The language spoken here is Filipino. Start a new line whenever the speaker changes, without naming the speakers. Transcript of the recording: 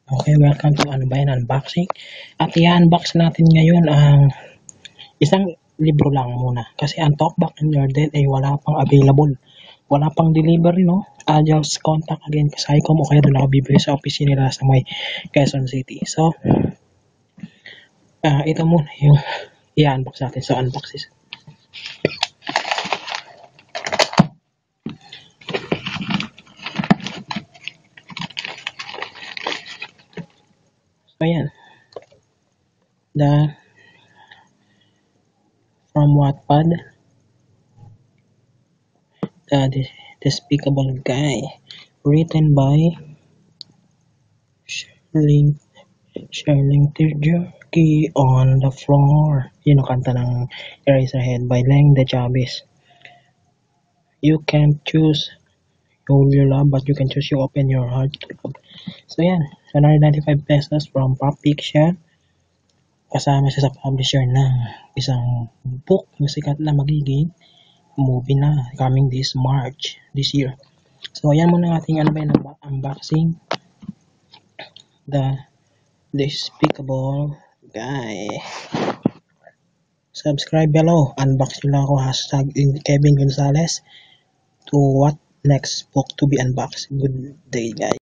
Okay, welcome to Ano Ba Yan Unboxing. At i-unbox natin ngayon ang isang libro lang muna. Kasi ang Talkback in Your Dead ay wala pang available. Wala pang delivery, no? Just contact again sa Icom o kaya doon ako bibili sa office nila sa may Quezon City. So, ito muna yung i-unbox natin. So, unbox this. So, ayan. From Wattpad, the Despicable Guy, written by Sherling Tirjaki on the Floor. Yun ang kanta ng Eraserhead by Leng De Chavez. You can't choose who you love, but you can choose you open your heart to love. So yan, 195 pesos from Pop Fiction. Kasama siya sa publisher ng isang book na sikat na magiging movie na coming this March this year. So yan muna ating ano ba yung unboxing. The Despicable Guy. Subscribe below. Unbox nyo lang ako. #Kevin Gonzalez. To what next book to be unboxed. Good day, guys.